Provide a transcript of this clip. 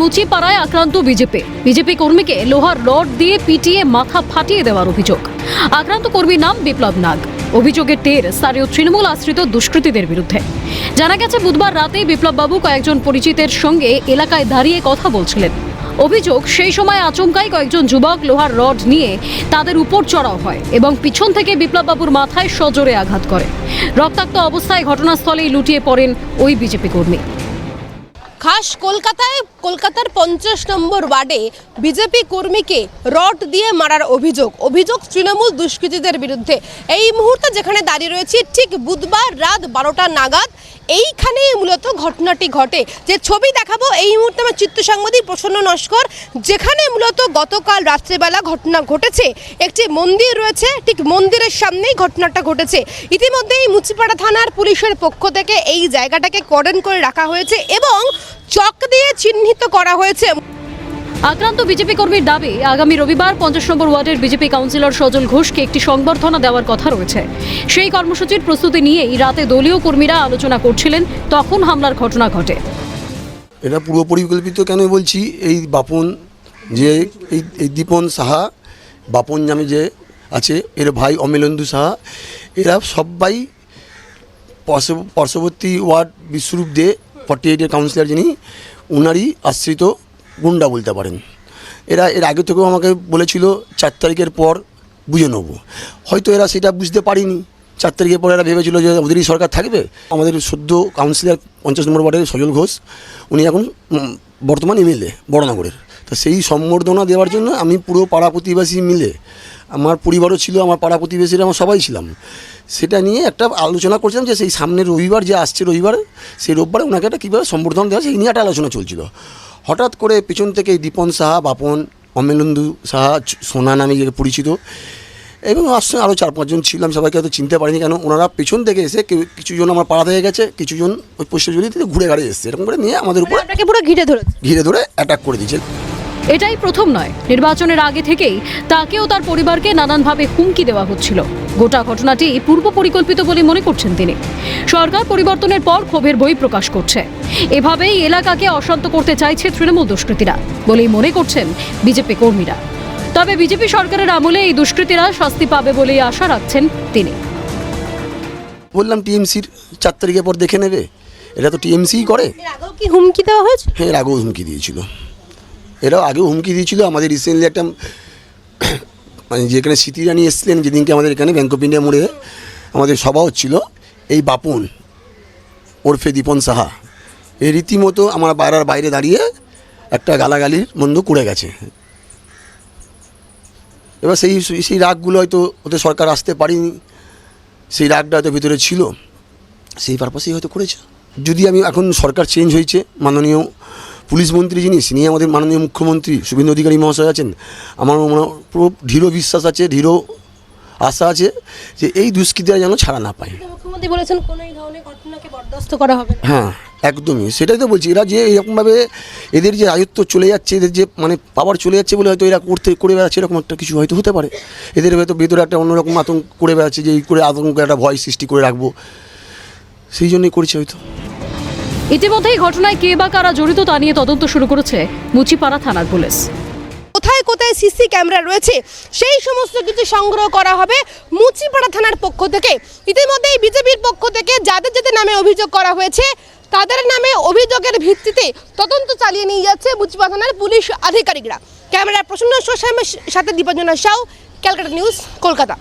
মুচিপাড়ায় আক্রান্ত বিজেপি কর্মীকে লোহার রড দিয়ে পিটিয়ে মাথা ফাটিয়ে দেওয়ার অভিযোগ। আক্রান্ত কর্মীর নাম বিপ্লব নাগ। অভিযোগের টের স্থানীয় তৃণমূল আশ্রিত দুষ্কৃতীদের বিরুদ্ধে। জানা গেছে বুধবার রাতে বিপ্লববাবু কয়েকজন পরিচিতের সঙ্গে এলাকায় দাঁড়িয়ে কথা বলছিলেন। অভিযোগ, সেই সময় আচমকাই কয়েকজন যুবক লোহার রড নিয়ে তাদের উপর চড়াও হয় এবং পিছন থেকে বিপ্লববাবুর মাথায় সজোরে আঘাত করে। রক্তাক্ত অবস্থায় ঘটনাস্থলেই লুটিয়ে পড়েন ওই বিজেপি কর্মী। খাস কলকাতার 50 নম্বর ওয়ার্ডে বিজেপি কর্মীকে রড দিয়ে মারার অভিযোগ তৃণমূল দুষ্কৃতীদের বিরুদ্ধে। এই মুহূর্তে যেখানে দাঁড়িয়ে রয়েছে, ঠিক বুধবার রাত 12টা নাগাদ এইখানে মূলত ঘটনাটি ঘটে। যে ছবি দেখাবো এই মুহূর্তে আমার চিত্র সাংবাদিক প্রসন্ন নস্কর, যেখানে মূলত গতকাল রাত্রেবেলা ঘটনা ঘটেছে। একটি মন্দির রয়েছে, ঠিক মন্দিরের সামনেই ঘটনাটা ঘটেছে। ইতিমধ্যেই মুচিপাড়া থানার পুলিশের পক্ষ থেকে এই জায়গাটাকে কর্ডন করে রাখা হয়েছে এবং চক দিয়ে চিহ্নিত করা হয়েছে। আক্রান্ত বিজেপি কর্মীর দাবি, আগামী রবিবার 50 নম্বর ওয়ার্ডের বিজেপি কাউন্সিলর সজল ঘোষকে একটি সংবর্ধনা দেওয়ার কথা রয়েছে। সেই কর্মসূচির প্রস্তুতি নিয়েই রাতে দলীয় কর্মীরা আলোচনা করছিলেন, তখন হামলার ঘটনা ঘটে। এটা পুরো পরিকল্পিত কেন বলছি, এই বাপন যে এই দীপন সাহা, বাপন নামে যে আছে, এর ভাই অমিলেন্দু সাহা, এরা সবাই পার্শ্ববর্তী ওয়ার্ড বিশ্বরূপ দে 48-এর কাউন্সিলর, যিনি উনারই আশ্রিত গুন্ডা বলতে পারেন। এরা এর আগে থেকেও আমাকে বলেছিল 4 তারিখের পর বুঝে নেবো। হয়তো এরা সেটা বুঝতে পারিনি। 4 তারিখের পর এরা ভেবেছিল যে ওদেরই সরকার থাকবে। আমাদের সদ্য কাউন্সিলর 50 নম্বর ওয়ার্ডের সজল ঘোষ, উনি এখন বর্তমান এমএলএ বড়নগরের। তো সেই সম্বর্ধনা দেওয়ার জন্য আমি পুরো পাড়া প্রতিবেশী মিলে, আমার পরিবারও ছিল, আমার পাড়া প্রতিবেশীরা, আমার সবাই ছিলাম, সেটা নিয়ে একটা আলোচনা করছিলাম যে সেই সামনের রবিবার যে আসছে রবিবার, সেই রোববারে ওনাকে একটা কীভাবে সম্বর্ধনা দেওয়া, সেই নিয়ে একটা আলোচনা চলছিল। হঠাৎ করে পেছন থেকে দীপন সাহা, বাপন, অমিলেন্দু সাহা, সোনা নামে যে পরিচিত, এবং আসছে আরও 4-5 জন ছিলাম, সবাইকে হয়তো চিনতে পারিনি, কেন ওনারা পেছন থেকে এসে কিছুজন আমার পাড়া থেকে গেছে, কিছুজন ওই পশ্চিমজলি থেকে ঘুরে গাড়ি এসছে, এরকম করে নিয়ে আমাদের উপর পুরো ঘিরে ধরে অ্যাটাক করে দিয়েছে। এটাই প্রথম নয়, নির্বাচনের আগে থেকেই তাকেও তার পরিবারকে নানানভাবে হুমকি দেওয়া হচ্ছিল। গোটা ঘটনাটি পূর্ব পরিকল্পিত বলে মনে করছেন তিনি। সরকার পরিবর্তনের পর ক্ষোভের বই প্রকাশ করছে। এভাবেই এলাকাকে অশান্ত করতে চাইছে তৃণমূল দুষ্কৃতীরা বলেই মনে করছেন বিজেপি কর্মীরা। তবে বিজেপি সরকারের আমলে এই দুষ্কৃতীরা শাস্তি পাবে বলেই আশা রাখছেন তিনি। বললাম টিএমসির 4 তারিখের পর দেখে নেবে, এটা তো টিএমসিই করে। এর আগেও কি হুমকি দেওয়া হয়েছে? হ্যাঁ, এর আগেও হুমকি দিয়েছিল, এরাও আগেও হুমকি দিয়েছিল। আমাদের রিসেন্টলি একটা মানে যেখানে স্মৃতিরানি এসেছিলেন, যেদিনকে আমাদের এখানে ব্যাংক অফ ইন্ডিয়া মোড়ে আমাদের সভা হচ্ছিল, এই বাপন ওরফে দীপন সাহা, এই রীতিমতো আমার বাইরে দাঁড়িয়ে একটা গালাগালির বন্ধু করে গেছে। এবার সেই রাগগুলো হয়তো ওদের সরকার আসতে পারিনি, সেই রাগটা হয়তো ভিতরে ছিল, সেই পারপাসেই হয়তো করেছে। যদি আমি এখন সরকার চেঞ্জ হয়েছে, মাননীয় পুলিশ মন্ত্রী যিনি, তিনি আমাদের মাননীয় মুখ্যমন্ত্রী শুভেন্দু অধিকারী মহাশয় আছেন, আমার পুরো দৃঢ় বিশ্বাস আছে, দৃঢ় আশা আছে যে এই দুষ্কৃতীরা যেন ছাড়া না পায়। মুখ্যমন্ত্রী বলেছেন কোনো এই ধরনের ঘটনাকে বরদাস্ত করা হবে না। হ্যাঁ, একদমই, সেটাই তো বলছি। এরা যে এরকমভাবে এদের যে রাজত্ব চলে যাচ্ছে, এদের যে মানে পাওয়ার চলে যাচ্ছে বলে হয়তো এরা করে বেড়াচ্ছে, এরকম একটা কিছু হয়তো হতে পারে। এদের হয়তো ভেতরে একটা অন্যরকম আতঙ্ক করে বেড়াচ্ছে, যে এই করে আতঙ্ক একটা ভয় সৃষ্টি করে রাখবো, সেই জন্যই করছে হয়তো। ইতিমধ্যেই ঘটনায় কে বা কারা জড়িত তা নিয়ে তদন্ত শুরু করেছে মুচিপাড়া থানার পুলিশ। কোথায় কোথায় সিসি ক্যামেরা রয়েছে সেই সমস্ত কিছু সংগ্রহ করা হবে মুচিপাড়া থানার পক্ষ থেকে। ইতিমধ্যেই বিজেপির পক্ষ থেকে যাদের নামে অভিযোগ করা হয়েছে, তাদের নামে অভিযোগের ভিত্তিতে তদন্ত চালিয়ে নিয়ে যাচ্ছে মুচিপাড়া থানার পুলিশ আধিকারিকরা। ক্যামেরার প্রসন্ন সাথে দীপাঞ্জনা সাউ, ক্যালকাটা নিউজ, কলকাতা।